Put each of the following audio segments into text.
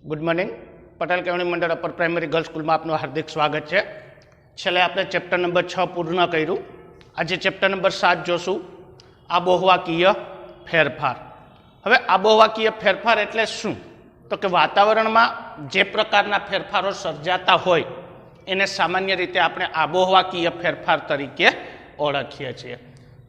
Good morning. Patel केळवणी मंडल upper primary girls school में आपनु हार्दिक स्वागत है। छेल्ले आपणे चेप्टर नंबर 6 पूर्ण कर्युं। आज चेप्टर नंबर 7 जोशुं, आबोहवाकीय फेरफार। हवे आबोहवाकीय फेरफार एटले शुं? तो कि वातावरण में जे प्रकारना फेरफारो सर्जाता होय एने सामान्य रीते आपणे आबोहवाकीय फेरफार तरीके ओळखीए छीए।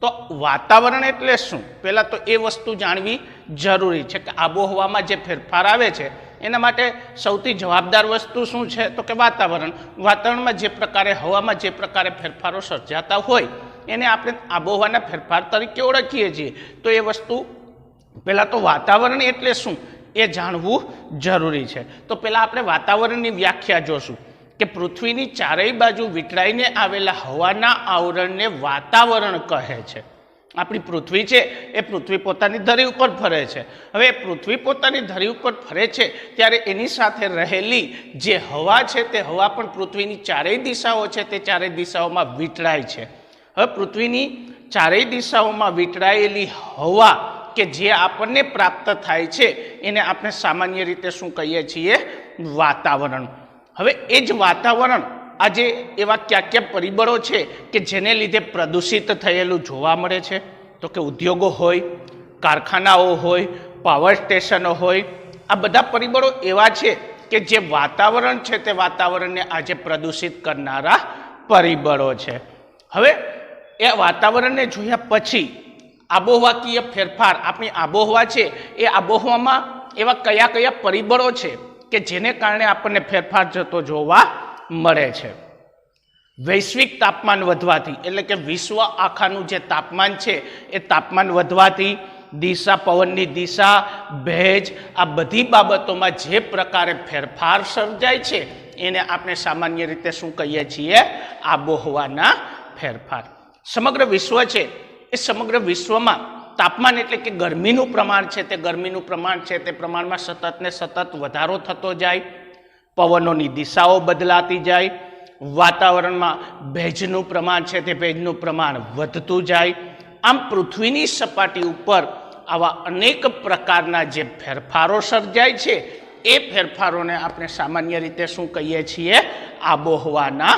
तो वातावरण एटले शुं? पहला तो ए वस्तु जाणवी जरूरी है कि आबोहवामां जे फेरफार आवे छे एना माटे सौथी जवाबदार वस्तु शुं छे? तो कि वातावरण। वातावरण में जे प्रकारे हवामां जे प्रकारे फेरफारो सर्जाता होय एने आपणे आबोहवाना फेरफार तरीके ओळखीए छीए। तो ए वस्तु पहला तो वातावरण एटले शुं ए जाणवुं जरूरी है। तो पहला आपणे वातावरणनी व्याख्या जोशुं कि पृथ्वीनी चारेय बाजू वींटळाईने आवेला हवाना आवरणने वातावरण कहे छे। आपणी पृथ्वी छे ए पृथ्वी पोतानी धरी पर फरे छे। हवे पृथ्वी पोतानी धरी पर फरे छे त्यारे एनी साथे रहेली जे हवा छे ते हवा पण पृथ्वीनी चारेय दिशाओ छे ते चारेय दिशाओमां वींटळाय छे। हवे पृथ्वीनी चारेय दिशाओमां वींटळायेली हवा के जे आपने प्राप्त थाय छे एने आपणे सामान्य रीते शुं कहीए छीए? वातावरण। हवे ए ज वातावरण आज एवा क्या क्या परिबळो छे कि जेने लीधे प्रदूषित थयेलुं जोवा मळे छे? तो कि उद्योगों होय, कारखानाओ होय, पावर स्टेशनो होय, आ बधा परिबळो एवा छे कि जे वातावरण छे ते वातावरणने आज प्रदूषित करनारा परिबळो छे। हवे ए वातावरणने जोया पछी आबोहवाकीय फेरफार, अपनी आबोहवा छे ए आबोहवामां एवा कया कया परिबळो छे कि जेने कारणे आपणे फेरफार जतो जोवा मळे छे? वैश्विक तापमान वधवाथी एटले के विश्व आखानुं जे तापमान छे ए तापमान वधवाथी दिशा, पवननी दिशा, भेज, आ बधी बाबतोमां जे प्रकारे फेरफार सर्जाय छे एने आपणे सामान्य रीते शुं कहीए छीए? आबोहवाना फेरफार। समग्र विश्व छे ए समग्र विश्वमां तापमान एटले कि गरमीनुं प्रमाण छे ते गरमीनुं प्रमाण छे ते प्रमाणमां सतत ने सतत वधारो थतो जाय, पवनोनी दिशाओ बदलाती जाय, वातावरणमां भेजनुं प्रमाण छे ते भेजनुं प्रमाण वधतुं जाय। आम पृथ्वीनी सपाटी उपर आवा अनेक प्रकारना जे फेरफारो सर्जाय छे ए फेरफारोने आपणे सामान्य रीते शुं कहीए छीए? आबोहवाना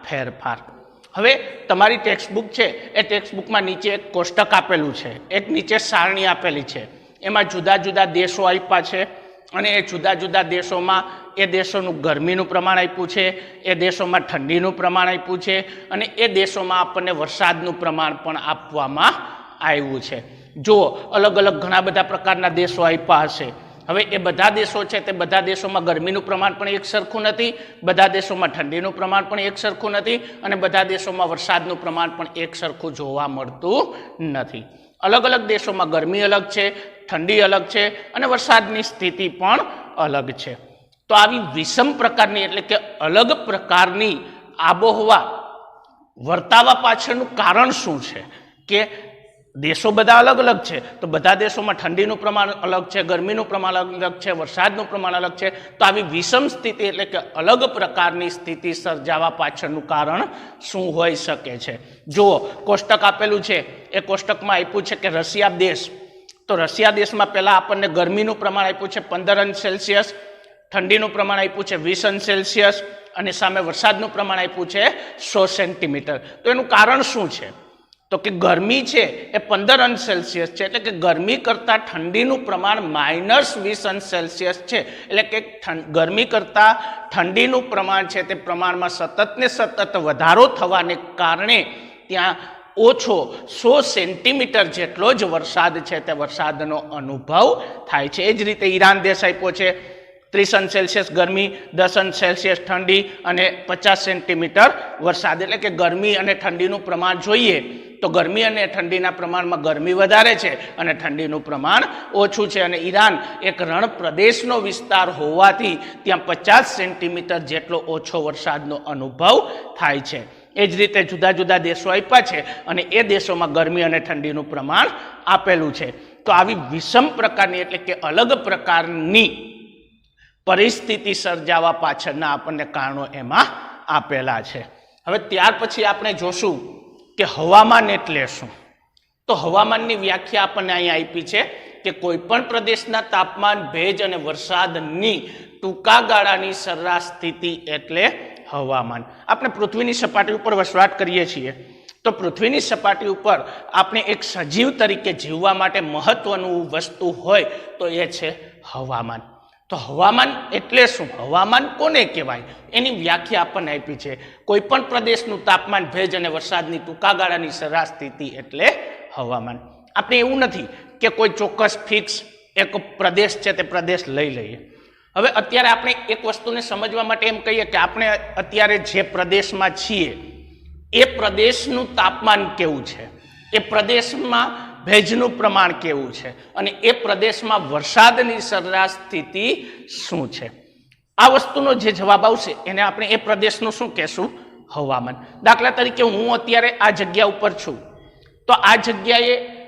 फेरफार। हवे तमारी टेक्स्टबुक है ए टेक्स्टबुक में नीचे एक कोष्टक आपेलू है, एक नीचे सारणी आपेली है, एमां जुदा जुदा देशों आप्या छे अने ए जुदा जुदा देशों में ए देशों गरमीनुं प्रमाण आप्युं छे, ए देशों में ठंडीनुं प्रमाण आप्युं छे अने ए देशों में आपणे वरसादनुं प्रमाण पण आपवामां आव्युं छे। जो अलग अलग घणा बधा प्रकारना देशों आप्या हशे। हवे ए बधा देशों छे ते बधा देशों में गरमीनुं प्रमाण पण एक सरखुं नथी, बधा देशों में ठंडीनुं प्रमाण पण एक सरखुं नथी अने बधा देशों में वरसादनुं प्रमाण पण एक सरखुं जोवा मळतुं नथी। अलग अलग देशों में गरमी अलग है, ठंडी अलग है अने वरसादनी स्थिति पण अलग है। तो आवी विषम प्रकारनी एटले के अलग प्रकारनी आबोहवा वर्तावा पाछळनुं कारण शुं छे? के देशों बधा अलग अलग है तो बधा देशों में ठंडीनुं प्रमाण अलग है, गर्मीनुं प्रमाण अलग है, वरसादनुं प्रमाण अलग है। तो आवी विषम स्थिति एटले के अलग प्रकारनी स्थिति सर्जावा पाछळनुं कारण शुं होई शके छे? जो कोष्टक आपेलुं छे ए कोष्टकमां आप्युं छे के रशिया देश, तो रशिया देश में पहला आपने गर्मीनुं प्रमाण आप्युं छे 15 अंश सेल्सियस, ठंडीनुं प्रमाण आप्युं छे 20 अंश सेल्सियस अने सामे वरसादनुं प्रमाण आप्युं छे 100 सेंटीमीटर। तो एनुं कारण शुं छे? तो कि गर्मी है ए 15 अंश सेल्सियस है, एटले कि गर्मी करता ठंडीनुं प्रमाण -20 अंश सेल्सियस है। एटले कि गर्मी करता ठंडीनुं प्रमाण है ते प्रमाण में सतत ने सतत वधारो थवाने कारणे त्यां ओछो 100 सेंटीमीटर जेटलो ज वरसाद है ते वरसादनो अनुभव थाय छे। ए ज रीते ईरान देश आप्यो छे 30 अंश सेल्सियस गर्मी, 10 अंश सेल्सियस ठंडी अने 50 सेंटीमीटर वरसाद। एटले कि गर्मी अने ठंडीनुं प्रमाण जोईए तो गर्मी अने ठंडीना प्रमाणमां गर्मी वधारे छे अने ठंडीनुं प्रमाण ओछुं छे। अने ईरान एक रण प्रदेशनो विस्तार होवाथी त्यां 50 सेंटीमीटर जेटलो ओछो वरसादनो अनुभव थाय छे। ए ज रीते जुदा जुदा देशों आप्या छे अने ए देशोमां गर्मी अने ठंडीनुं प्रमाण आपेलुं छे। तो आवी विषम प्रकारनी एटले के अलग प्रकारनी परिस्थिति सर्जावा पाछळना आपणे कारणो एमां आपेला छे। हवे त्यार पछी आपणे जोशुं के हवामान एटले शुं? तो हवामाननी व्याख्या आपणे અહીં આપી છે કે કોઈ પણ પ્રદેશના તાપમાન, ભેજ અને વરસાદની ટૂંકા ગાળાની સરેરાશ સ્થિતિ એટલે હવામાન. આપણે પૃથ્વીની સપાટી ઉપર વસવાટ કરીએ છીએ, તો પૃથ્વીની સપાટી ઉપર આપણે એક સજીવ તરીકે જીવવા માટે મહત્વનું વસ્તુ હોય તો એ છે હવામાન. તો હવામાન એટલે શું? હવામાન કોને કહેવાય? એની વ્યાખ્યા આપણને આપી છે. કોઈ પણ પ્રદેશનું તાપમાન, ભેજ અને વરસાદની ટૂંકા ગાળાની સરેરાશ સ્થિતિ એટલે હવામાન. આપણે એવું નથી કે કોઈ ચોક્કસ ફિક્સ એક પ્રદેશ છે તે પ્રદેશ લઈ લઈએ. હવે અત્યારે આપણે એક વસ્તુને સમજવા માટે એમ કહીએ કે આપણે અત્યારે જે પ્રદેશમાં છીએ એ પ્રદેશનું તાપમાન કેવું છે, એ પ્રદેશમાં ભેજનું પ્રમાણ કેવું છે અને એ પ્રદેશમાં વરસાદની સરેરાશ સ્થિતિ શું છે. આ વસ્તુનો જે જવાબ આવશે એને આપણે એ પ્રદેશનું શું કહેશું? હવામાન. દાખલા તરીકે હું અત્યારે આ જગ્યા ઉપર છું, તો આ જગ્યાએ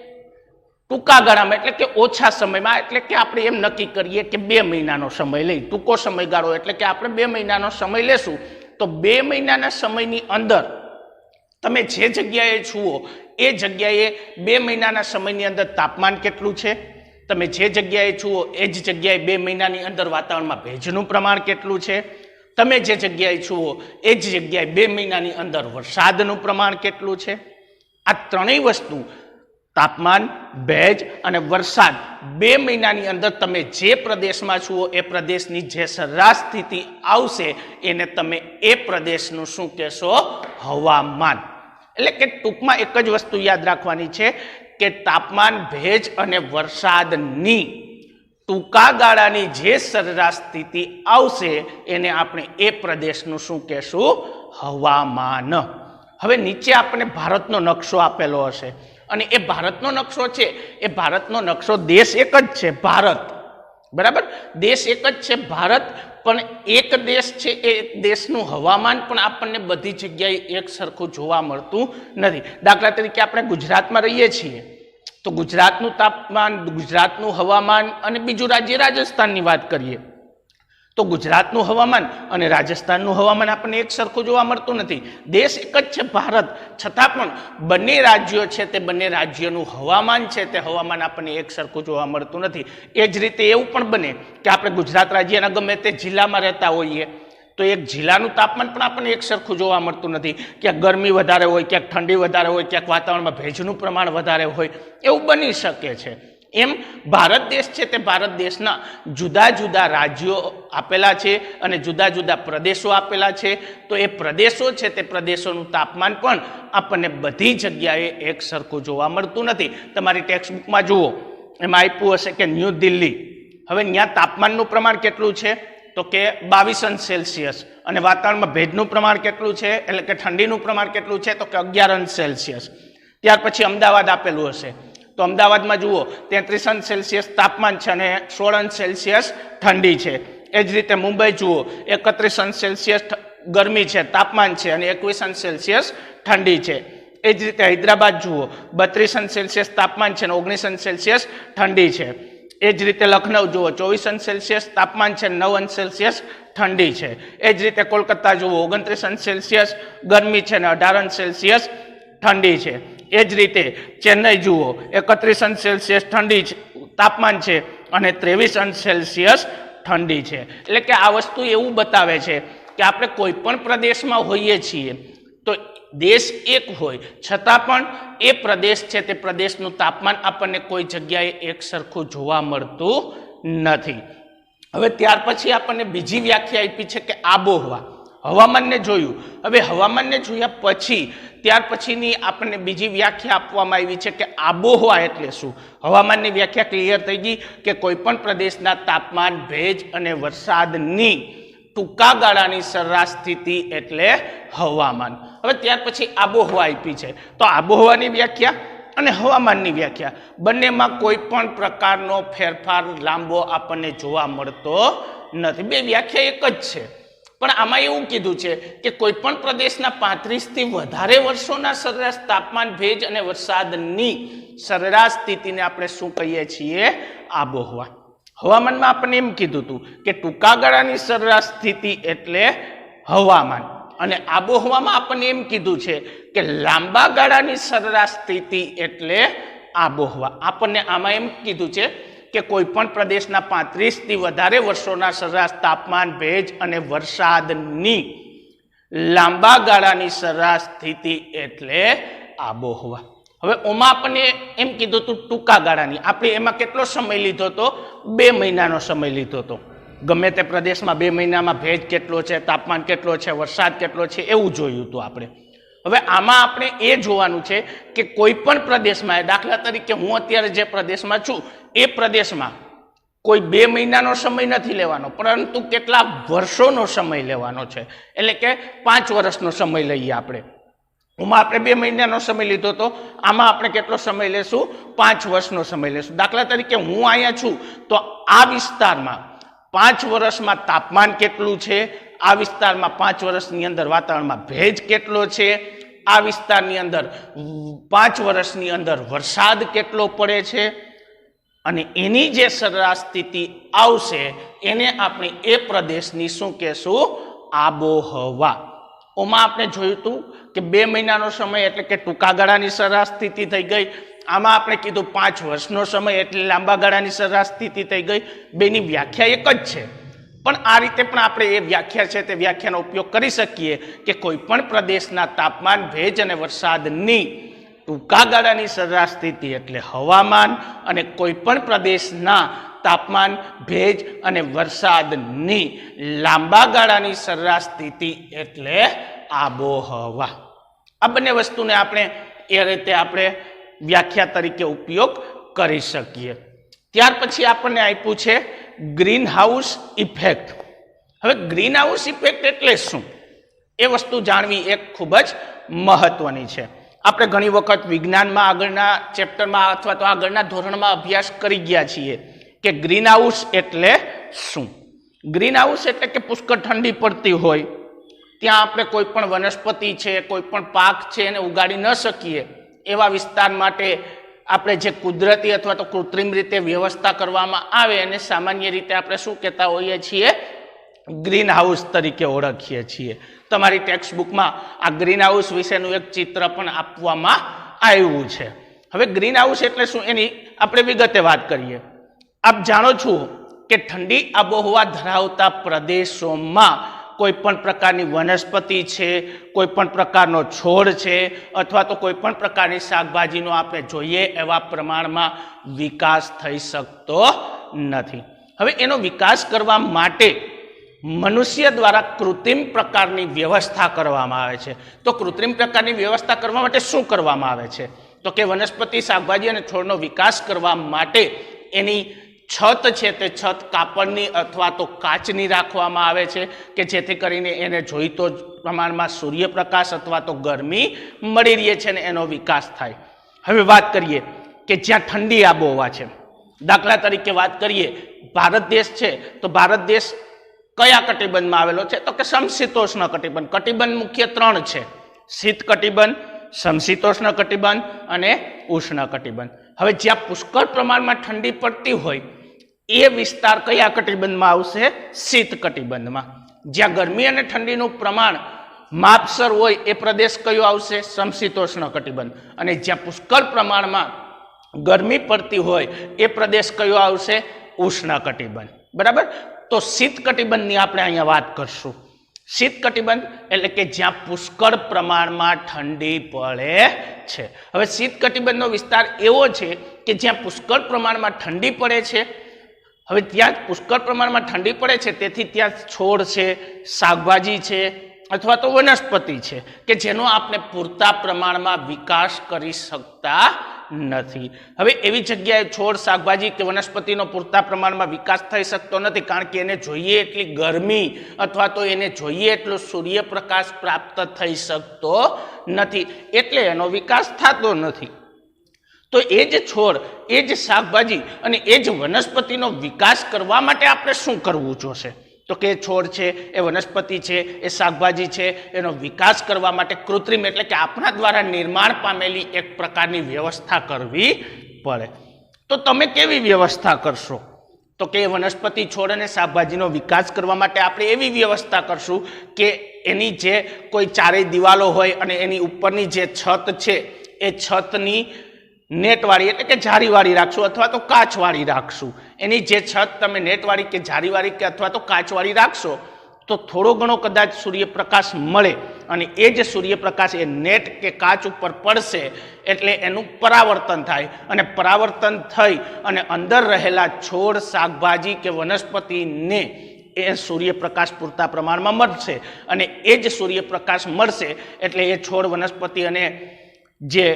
ટૂંકા ગાળામાં એટલે કે ઓછા સમયમાં, એટલે કે આપણે એમ નક્કી કરીએ કે 2 મહિનાનો સમય લઈ, ટૂંકો સમયગાળો એટલે કે આપણે 2 મહિનાનો સમય લેશું, તો 2 મહિનાના સમયની અંદર તમે જે જગ્યાએ છુઓ એ જગ્યાએ 2 મહિનાના સમયની અંદર તાપમાન કેટલું છે, તમે જે જગ્યાએ છુઓ એ જ જગ્યાએ 2 મહિનાની અંદર વાતાવરણમાં ભેજનું પ્રમાણ કેટલું છે, તમે જે જગ્યાએ છુઓ એ જ જગ્યાએ 2 મહિનાની અંદર વરસાદનું પ્રમાણ કેટલું છે. આ ત્રણેય વસ્તુ તાપમાન, ભેજ અને વરસાદ 2 મહિનાની અંદર તમે જે પ્રદેશમાં છુઓ એ પ્રદેશની જે સરેરાશ સ્થિતિ આવશે એને તમે એ પ્રદેશનું શું કહેશો? હવામાન. એટલે કે ટૂંકમાં એક જ વસ્તુ યાદ રાખવાની છે કે તાપમાન, ભેજ અને વરસાદની ટૂંકા ગાળાની જે સરેરાશ સ્થિતિ આવશે એને આપણે એ પ્રદેશનું શું કહેશું? હવામાન. હવે નીચે આપણને ભારતનો નકશો આપેલો હશે અને એ ભારતનો નકશો છે, એ ભારતનો નકશો દેશ એક જ છે, ભારત. બરાબર, દેશ એક જ છે ભારત, પણ એક દેશ છે એ દેશનું હવામાન પણ આપણને બધી જગ્યાએ એક સરખું જોવા મળતું નથી. દાખલા તરીકે આપણે ગુજરાતમાં રહીએ છીએ તો ગુજરાતનું તાપમાન, ગુજરાતનું હવામાન અને બીજું રાજ્ય રાજસ્થાનની વાત કરીએ તો ગુજરાતનું હવામાન અને રાજસ્થાનનું હવામાન આપણને એક સરખું જોવા મળતું નથી. દેશ એક જ છે ભારત, છતાં પણ બંને રાજ્યો છે તે બંને રાજ્યોનું હવામાન છે તે હવામાન આપણને એક સરખું જોવા મળતું નથી. એ જ રીતે એવું પણ બને કે આપણે ગુજરાત રાજ્યના ગમે તે જિલ્લામાં રહેતા હોઈએ તો એક જિલ્લાનું તાપમાન પણ આપણને એક સરખું જોવા મળતું નથી. ક્યાંક ગરમી વધારે હોય, ક્યાંક ઠંડી વધારે હોય, ક્યાંક વાતાવરણમાં ભેજનું પ્રમાણ વધારે હોય, એવું બની શકે છે. એમ ભારત દેશ છે તે ભારત દેશના જુદા જુદા રાજ્યો આપેલા છે અને જુદા જુદા પ્રદેશો આપેલા છે. તો એ પ્રદેશો છે તે પ્રદેશોનું તાપમાન પણ આપણને બધી જગ્યાએ એક સરખું જોવા મળતું નથી. તમારી ટેક્સ્ટબુકમાં જુઓ, એમાં આપ્યું હશે કે ન્યૂ દિલ્હી. હવે ત્યાં તાપમાનનું પ્રમાણ કેટલું છે? તો કે 22 સેલ્સિયસ. અને વાતાવરણમાં ભેજનું પ્રમાણ કેટલું છે, એટલે કે ઠંડીનું પ્રમાણ કેટલું છે? તો કે 11 સેલ્સિયસ. ત્યાર પછી અમદાવાદ આપેલું હશે, તો અમદાવાદમાં જુઓ 33 સેલ્સિયસ તાપમાન છે અને 16 સેલ્સિયસ ઠંડી છે. એ જ રીતે મુંબઈ જુઓ 31 સેલ્સિયસ ગરમી છે, તાપમાન છે અને 21 સેલ્સિયસ ઠંડી છે. એ જ રીતે હૈદરાબાદ જુઓ 32 સેલ્સિયસ તાપમાન છે અને 19 સેલ્સિયસ ઠંડી છે. એ જ રીતે લખનઉ જુઓ 24 સેલ્સિયસ તાપમાન છે, 9 સેલ્સિયસ ઠંડી છે. એ જ રીતે કોલકાતા જુઓ 29 સેલ્સિયસ ગરમી છે અને 18 સેલ્સિયસ ઠંડી છે. એ જ રીતે ચેન્નઈ જુઓ 31 સેલ્સિયસ ઠંડી તાપમાન છે અને 23 સેલ્સિયસ ઠંડી છે. એટલે કે આ વસ્તુ એવું બતાવે છે કે આપણે કોઈ પણ પ્રદેશમાં હોઈએ છીએ તો દેશ એક હોય છતાં પણ એ પ્રદેશ છે તે પ્રદેશનું તાપમાન આપણને કોઈ જગ્યાએ એક સરખું જોવા મળતું નથી. હવે ત્યાર પછી આપણને બીજી વ્યાખ્યા આપી છે કે આબોહવા. હવામાનને જોયું, હવે હવામાનને જોયા પછી ત્યાર પછીની આપણને બીજી વ્યાખ્યા આપવામાં આવી છે કે આબોહવા એટલે શું. હવામાનની વ્યાખ્યા ક્લિયર થઈ ગઈ કે કોઈ પણ પ્રદેશના તાપમાન, ભેજ અને વરસાદની ટૂંકા ગાળાની સરેરાશ સ્થિતિ એટલે હવામાન. હવે ત્યાર પછી આબોહવા આપી છે, તો આબોહવાની વ્યાખ્યા અને હવામાનની વ્યાખ્યા બંનેમાં કોઈ પણ પ્રકારનો ફેરફાર લાંબો આપણને જોવા મળતો નથી. બે વ્યાખ્યા એક જ છે, પણ આમાં એવું કીધું છે કે કોઈ પણ પ્રદેશના 35 થી વધારે વર્ષોના સરેરાશ તાપમાન, ભેજ અને વરસાદની સરેરાશ સ્થિતિને આપણે શું કહીએ છીએ? આબોહવા. હવામાનમાં આપણને એમ કીધું હતું કે ટૂંકા ગાળાની સરેરાશ સ્થિતિ એટલે હવામાન, અને આબોહવામાં આપણને એમ કીધું છે કે લાંબા ગાળાની સરેરાશ સ્થિતિ એટલે આબોહવા. આપણને આમાં એમ કીધું છે કે કોઈ પણ પ્રદેશના 35 થી વધારે વર્ષોના સરેરાશ તાપમાન, ભેજ અને વરસાદની લાંબા ગાળાની સરેરાશ સ્થિતિ એટલે આબોહવા. હવે ઓમાં આપણને એમ કીધું હતું ટૂંકા ગાળાની. આપણે એમાં કેટલો સમય લીધો હતો? 2 મહિનાનો સમય લીધો હતો. ગમે તે પ્રદેશમાં 2 મહિનામાં ભેજ કેટલો છે, તાપમાન કેટલો છે, વરસાદ કેટલો છે, એવું જોયું હતું આપણે. હવે આમાં આપણે એ જોવાનું છે કે કોઈ પણ પ્રદેશમાં, દાખલા તરીકે હું અત્યારે જે પ્રદેશમાં છું એ પ્રદેશમાં કોઈ 2 મહિનાનો સમય નથી લેવાનો, પરંતુ કેટલા વર્ષોનો સમય લેવાનો છે. એટલે કે 5 વર્ષનો સમય લઈએ આપણે. ઓમાં આપણે 2 મહિનાનો સમય લીધો હતો, આમાં આપણે કેટલો સમય લેશું? 5 વર્ષનો સમય લેશું. દાખલા તરીકે હું અહીંયા છું તો આ વિસ્તારમાં 5 વર્ષમાં તાપમાન કેટલું છે, આ વિસ્તારમાં 5 વર્ષની અંદર વાતાવરણમાં ભેજ કેટલો છે, આ વિસ્તારની અંદર 5 વર્ષની અંદર વરસાદ કેટલો પડે છે, અને એની જે સરેરાશ સ્થિતિ આવશે એને આપણે એ પ્રદેશની શું કહેશું? આબોહવા. ઓમાં આપણે જોયું હતું કે 2 મહિનાનો સમય એટલે કે ટૂંકા ગાળાની સરેરાશ સ્થિતિ થઈ ગઈ. આમાં આપણે કીધું 5 વર્ષનો સમય એટલે લાંબા ગાળાની સરેરાશ સ્થિતિ થઈ ગઈ. બેની વ્યાખ્યા એક જ છે, પણ આ રીતે પણ આપણે એ વ્યાખ્યા છે તે વ્યાખ્યાનો ઉપયોગ કરી શકીએ કે કોઈ પણ પ્રદેશના તાપમાન, ભેજ અને વરસાદની ટૂંકા ગાળાની સરેરાશ સ્થિતિ એટલે હવામાન, અને કોઈ પણ પ્રદેશના તાપમાન, ભેજ અને વરસાદની લાંબા ગાળાની સરેરાશ સ્થિતિ એટલે આબોહવા. આ બંને વસ્તુને આપણે એ રીતે આપણે વ્યાખ્યા તરીકે ઉપયોગ કરી શકીએ. ત્યાર પછી આપણને આપ્યું છે ગ્રીન હાઉસ ઇફેક્ટ. હવે ગ્રીન હાઉસ ઇફેક્ટ એટલે શું એ વસ્તુ જાણવી એક ખૂબ જ મહત્વની છે. આપણે ઘણી વખત વિજ્ઞાનમાં આગળના ચેપ્ટરમાં અથવા તો આગળના ધોરણમાં અભ્યાસ કરી ગયા છીએ કે ગ્રીન હાઉસ એટલે શું. ગ્રીન હાઉસ એટલે કે પુષ્કળ ઠંડી પડતી હોય ત્યાં આપણે કોઈ પણ વનસ્પતિ છે, કોઈ પણ પાક છે એને ઉગાડી ન શકીએ એવા વિસ્તાર માટે આપણે જે કુદરતી અથવા તો કૃત્રિમ રીતે વ્યવસ્થા કરવામાં આવે એને સામાન્ય રીતે આપણે શું કહેતા હોઈએ છીએ? ગ્રીન હાઉસ તરીકે ઓળખીએ છીએ. તમારી ટેક્સ્ટ બુકમાં આ ગ્રીન હાઉસ વિશેનું એક ચિત્ર પણ આપવામાં આવ્યું છે. હવે ગ્રીન હાઉસ એટલે શું એની આપણે વિગતે વાત કરીએ. આપ જાણો છો કે ઠંડી આબોહવા ધરાવતા પ્રદેશોમાં કોઈ પણ પ્રકારની વનસ્પતિ છે, કોઈ પણ પ્રકારનો છોડ છે, અથવા તો કોઈ પણ પ્રકારની શાકભાજીનો આપણે જોઈએ એવા પ્રમાણમાં વિકાસ થઈ શકતો નથી. હવે એનો વિકાસ કરવા માટે મનુષ્ય દ્વારા કૃત્રિમ પ્રકારની વ્યવસ્થા કરવામાં આવે છે. તો કૃત્રિમ પ્રકારની વ્યવસ્થા કરવા માટે શું કરવામાં આવે છે? તો કે વનસ્પતિ, શાકભાજી અને છોડનો વિકાસ કરવા માટે એની છત છે તે છત કાપડની અથવા તો કાચની રાખવામાં આવે છે કે જેથી કરીને એને જોઈતો પ્રમાણમાં સૂર્યપ્રકાશ અથવા તો ગરમી મળી રહે છે અને એનો વિકાસ થાય. હવે વાત કરીએ કે જ્યાં ઠંડી આબોહવા છે, દાખલા તરીકે વાત કરીએ ભારત દેશ છે, તો ભારત દેશ કયા કટિબંધમાં આવેલો છે? તો કે સમશીતોષ્ણ કટિબંધ. કટિબંધ મુખ્ય 3 છે: શીત કટિબંધ, સમશીતોષ્ણ કટિબંધ અને ઉષ્ણ કટિબંધ. હવે જ્યાં પુષ્કળ પ્રમાણમાં ઠંડી પડતી હોય એ વિસ્તાર કયા કટિબંધમાં આવશે? શીત કટિબંધમાં. જ્યાં ગરમી અને ઠંડીનું પ્રમાણ માપસર હોય એ પ્રદેશ કયો આવશે? સમશીતોષ્ણ કટિબંધ. અને જ્યાં પુષ્કળ પ્રમાણમાં ગરમી પડતી હોય એ પ્રદેશ કયો આવશે? ઉષ્ણ કટિબંધ. બરાબર. તો શીત કટિબંધની આપણે અહીંયા વાત કરશું. શીત કટિબંધ એટલે કે જ્યાં પુષ્કળ પ્રમાણમાં ઠંડી પડે છે. હવે શીત કટિબંધનો વિસ્તાર એવો છે કે જ્યાં પુષ્કળ પ્રમાણમાં ઠંડી પડે છે. હવે ત્યાં પુષ્કળ પ્રમાણમાં ઠંડી પડે છે તેથી ત્યાં છોડ છે, શાકભાજી છે અથવા તો વનસ્પતિ છે કે જેનો આપણે પૂરતા પ્રમાણમાં વિકાસ કરી શકતા નથી. હવે એવી જગ્યાએ છોડ, શાકભાજી કે વનસ્પતિનો પૂરતા પ્રમાણમાં વિકાસ થઈ શકતો નથી કારણ કે એને જોઈએ એટલી ગરમી અથવા તો એને જોઈએ એટલો સૂર્યપ્રકાશ પ્રાપ્ત થઈ શકતો નથી, એટલે એનો વિકાસ થતો નથી. તો એ જ છોડ, એ જ શાકભાજી અને એ જ વનસ્પતિનો વિકાસ કરવા માટે આપણે શું કરવું જોશે? તો કે છોડ છે, એ વનસ્પતિ છે, એ શાકભાજી છે, એનો વિકાસ કરવા માટે કૃત્રિમ એટલે કે આપણા દ્વારા નિર્માણ પામેલી એક પ્રકારની વ્યવસ્થા કરવી પડે. તો તમે કેવી વ્યવસ્થા કરશો? તો કે વનસ્પતિ, છોડ અને શાકભાજીનો વિકાસ કરવા માટે આપણે એવી વ્યવસ્થા કરશું કે એની જે કોઈ ચારેય દિવાલો હોય અને એની ઉપરની જે છત છે એ છતની નેટવાળી એટલે કે જારીવાળી રાખશું અથવા તો કાચવાળી રાખશું. એની જે છત તમે નેટવાળી કે જારીવાળી કે અથવા તો કાચવાળી રાખશો તો થોડો ઘણો કદાચ સૂર્યપ્રકાશ મળે અને એ જે સૂર્યપ્રકાશ એ નેટ કે કાચ ઉપર પડશે એટલે એનું પરાવર્તન થાય અને પરાવર્તન થઈ અને અંદર રહેલા છોડ, શાકભાજી કે વનસ્પતિને એ સૂર્યપ્રકાશ પૂરતા પ્રમાણમાં મળશે અને એ જ સૂર્યપ્રકાશ મળશે એટલે એ છોડ, વનસ્પતિ અને જે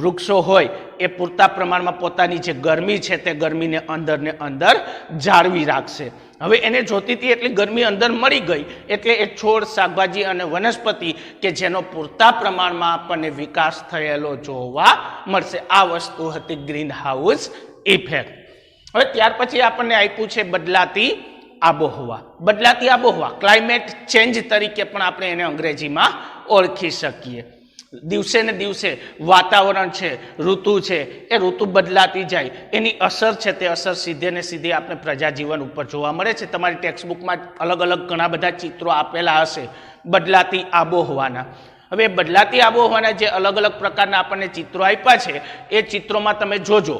વૃક્ષો હોય એ પૂરતા પ્રમાણમાં પોતાની જે ગરમી છે તે ગરમીને અંદર જાળવી રાખશે. હવે એને જોતી હતી એટલી ગરમી અંદર મળી ગઈ એટલે એ છોડ, શાકભાજી અને વનસ્પતિ કે જેનો પૂરતા પ્રમાણમાં આપણને વિકાસ થયેલો જોવા મળશે. આ વસ્તુ હતી ગ્રીન હાઉસ ઇફેક્ટ. હવે ત્યાર પછી આપણને આપ્યું છે બદલાતી આબોહવા. બદલાતી આબોહવા ક્લાઇમેટ ચેન્જ તરીકે પણ આપણે એને અંગ્રેજીમાં ઓળખી શકીએ. દિવસે ને દિવસે વાતાવરણ છે, ઋતુ છે, એ ઋતુ બદલાતી જાય એની અસર છે તે અસર સીધે ને સીધી આપણે પ્રજાજીવન ઉપર જોવા મળે છે. તમારી ટેક્સ્ટબુકમાં અલગ અલગ ઘણા બધા ચિત્રો આપેલા હશે બદલાતી આબોહવાના. હવે બદલાતી આબોહવાના જે અલગ અલગ પ્રકારના આપણને ચિત્રો આપ્યા છે એ ચિત્રોમાં તમે જોજો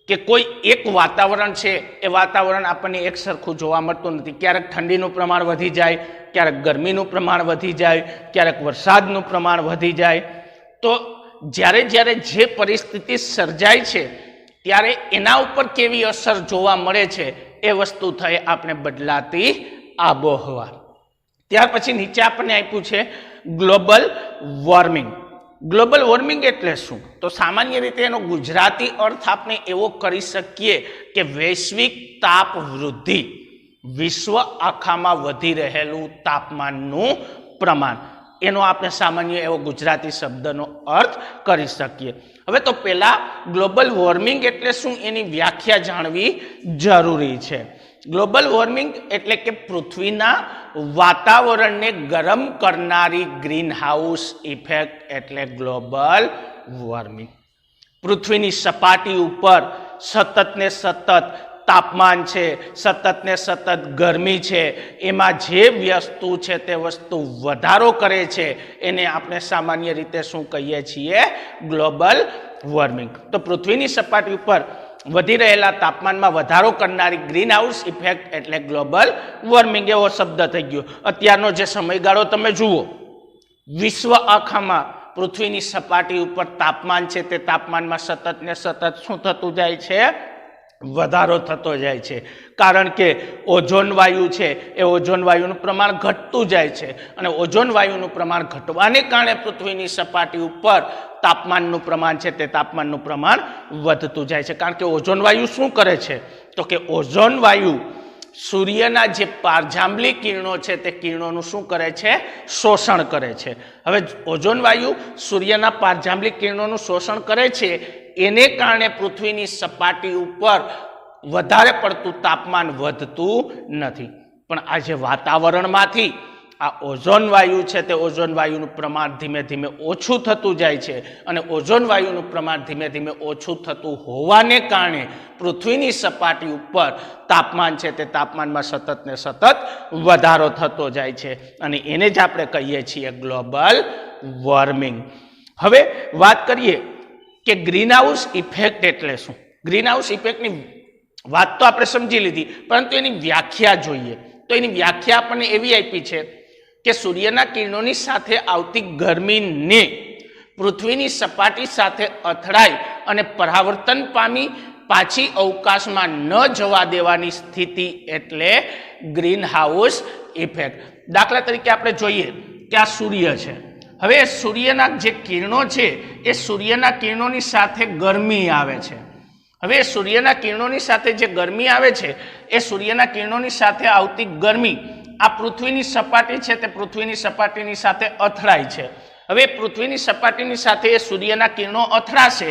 કે કોઈ એક વાતાવરણ છે એ વાતાવરણ આપણને એક સરખું જોવા મળતું નથી. ક્યારેક ઠંડીનું પ્રમાણ વધી જાય, ક્યારેક ગરમીનું પ્રમાણ વધી જાય, ક્યારેક વરસાદનું પ્રમાણ વધી જાય. તો જ્યારે જ્યારે જે પરિસ્થિતિ સર્જાય છે ત્યારે એના ઉપર કેવી અસર જોવા મળે છે એ વસ્તુ થઈ આપણે બદલાતી આબોહવા. ત્યાર પછી નીચે આપણને આપ્યું છે ગ્લોબલ વોર્મિંગ. ગ્લોબલ વોર્મિંગ એટલે શું? તો સામાન્ય રીતે એનો ગુજરાતી અર્થ આપણે એવો કરી શકીએ કે વૈશ્વિક તાપ વૃદ્ધિ, વિશ્વ આખામાં વધી રહેલું તાપમાનનું પ્રમાણ, એનો આપણે સામાન્ય એવો ગુજરાતી શબ્દનો અર્થ કરી શકીએ. હવે તો પહેલા ગ્લોબલ વોર્મિંગ એટલે શું એની વ્યાખ્યા જાણવી જરૂરી છે. ગ્લોબલ વોર્મિંગ એટલે કે પૃથ્વીના વાતાવરણને ગરમ કરનારી ગ્રીન હાઉસ ઇફેક્ટ એટલે ગ્લોબલ વોર્મિંગ. પૃથ્વીની સપાટી ઉપર સતત ને સતત તાપમાન છે, સતત ને સતત ગરમી છે, એમાં જે વસ્તુ છે તે વસ્તુ વધારો કરે છે એને આપણે સામાન્ય રીતે શું કહીએ છીએ? Global warming. તો પૃથ્વીની સપાટી ઉપર વધી રહેલા તાપમાનમાં વધારો કરનારી ગ્રીન હાઉસ ઇફેક્ટ એટલે ગ્લોબલ વોર્મિંગ એવો શબ્દ થઈ ગયો. અત્યારનો જે સમયગાળો તમે જુઓ, વિશ્વ આખામાં પૃથ્વીની સપાટી ઉપર તાપમાન છે તે તાપમાનમાં સતત ને સતત શું થતું જાય છે? વધારો થતો જાય છે. કારણ કે ઓઝોન વાયુ છે એ ઓઝોન વાયુનું પ્રમાણ ઘટતું જાય છે અને ઓઝોન વાયુનું પ્રમાણ ઘટવાને કારણે પૃથ્વીની સપાટી ઉપર તાપમાનનું પ્રમાણ છે તે તાપમાનનું પ્રમાણ વધતું જાય છે. કારણ કે ઓઝોન વાયુ શું કરે છે? તો કે ઓઝોન વાયુ સૂર્યના જે પારજાંબલી કિરણો છે તે કિરણોનું શું કરે છે? શોષણ કરે છે. હવે ઓઝોન વાયુ સૂર્યના પારજાંબલી કિરણોનું શોષણ કરે છે એને કારણે પૃથ્વીની સપાટી ઉપર વધારે પડતું તાપમાન વધતું નથી. પણ આ જે વાતાવરણમાંથી આ ઓઝોન વાયુ છે તે ઓઝોન વાયુનું પ્રમાણ ધીમે ધીમે ઓછું થતું જાય છે અને ઓઝોન વાયુનું પ્રમાણ ધીમે ધીમે ઓછું થતું હોવાને કારણે પૃથ્વીની સપાટી ઉપર તાપમાન છે તે તાપમાનમાં સતત ને સતત વધારો થતો જાય છે અને એને જ આપણે કહીએ છીએ ગ્લોબલ વોર્મિંગ. હવે વાત કરીએ કે ગ્રીન હાઉસ ઇફેક્ટ એટલે શું? ગ્રીન હાઉસ ઇફેક્ટની વાત તો આપણે સમજી લીધી, પરંતુ એની વ્યાખ્યા જોઈએ. તો એની વ્યાખ્યા આપણને એવી આપી છે કે સૂર્યના કિરણોની સાથે આવતી ગરમીને પૃથ્વીની સપાટી સાથે અથડાઈ અને પરાવર્તન પામી પાછી અવકાશમાં ન જવા દેવાની સ્થિતિ એટલે ગ્રીન હાઉસ ઇફેક્ટ. દાખલા તરીકે આપણે જોઈએ કે આ સૂર્ય છે. હવે સૂર્યના જે કિરણો છે એ સૂર્યના કિરણોની સાથે ગરમી આવે છે. હવે સૂર્યના કિરણોની સાથે જે ગરમી આવે છે એ સૂર્યના કિરણોની સાથે આવતી ગરમી આ પૃથ્વીની સપાટી છે તે પૃથ્વીની સપાટીની સાથે અથડાય છે. હવે પૃથ્વીની સપાટીની સાથે એ સૂર્યના કિરણો અથડાશે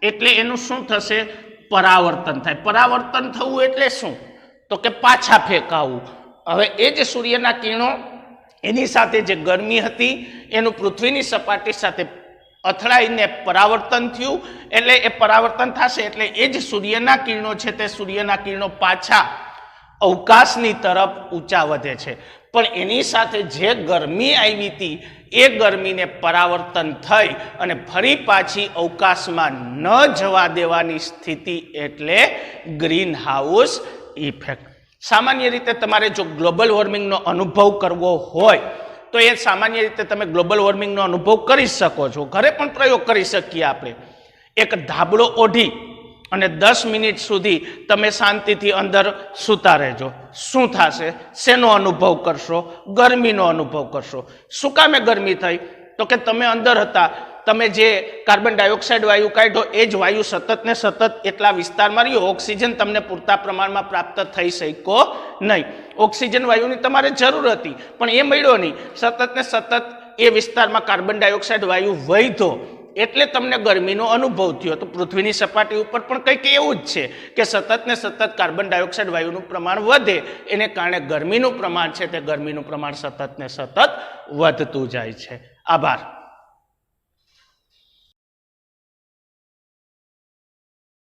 એટલે એનું શું થશે? પરાવર્તન થાય. પરાવર્તન થવું એટલે શું? તો કે પાછા ફેંકાવું. હવે એ જ સૂર્યના કિરણો એની સાથે જે ગરમી હતી એનું પૃથ્વીની સપાટી સાથે અથડાઈને પરાવર્તન થયું એટલે એ પરાવર્તન થશે એટલે એ જ સૂર્યના કિરણો છે તે સૂર્યના કિરણો પાછા અવકાશની તરફ ઊંચા વધે છે. પણ એની સાથે જે ગરમી આવી હતી એ ગરમીને પરાવર્તન થઈ અને ફરી પાછી અવકાશમાં ન જવા દેવાની સ્થિતિ એટલે ગ્રીન હાઉસ ઇફેક્ટ. સામાન્ય રીતે તમારે જો ગ્લોબલ વોર્મિંગનો અનુભવ કરવો હોય તો એ સામાન્ય રીતે તમે ગ્લોબલ વોર્મિંગનો અનુભવ કરી શકો છો. ઘરે પણ પ્રયોગ કરી શકીએ આપણે. એક ધાબળો ઓઢી અને 10 મિનિટ સુધી તમે શાંતિથી અંદર સૂતા રહેજો. શું થશે? શેનો અનુભવ કરશો? ગરમીનો અનુભવ કરશો. શું કામે ગરમી થઈ? તો કે તમે અંદર હતા, તમે જે કાર્બન ડાયોક્સાઇડ વાયુ કાઢ્યો એ જ વાયુ સતત ને સતત એટલા વિસ્તારમાં રહ્યો. ઓક્સિજન તમને પૂરતા પ્રમાણમાં પ્રાપ્ત થઈ શક્યો નહીં. ઓક્સિજન વાયુની તમારે જરૂર હતી પણ એ મળ્યો નહીં. સતત ને સતત એ વિસ્તારમાં કાર્બન ડાયોક્સાઇડ વાયુ વહ્યો એટલે તમને ગરમીનો અનુભવ થયો. તો પૃથ્વીની સપાટી ઉપર પણ કંઈક એવું જ છે કે સતત ને સતત કાર્બન ડાયોક્સાઇડ વાયુનું પ્રમાણ વધે એને કારણે ગરમીનું પ્રમાણ છે તે ગરમીનું પ્રમાણ સતત ને સતત વધતું જાય છે. આભાર.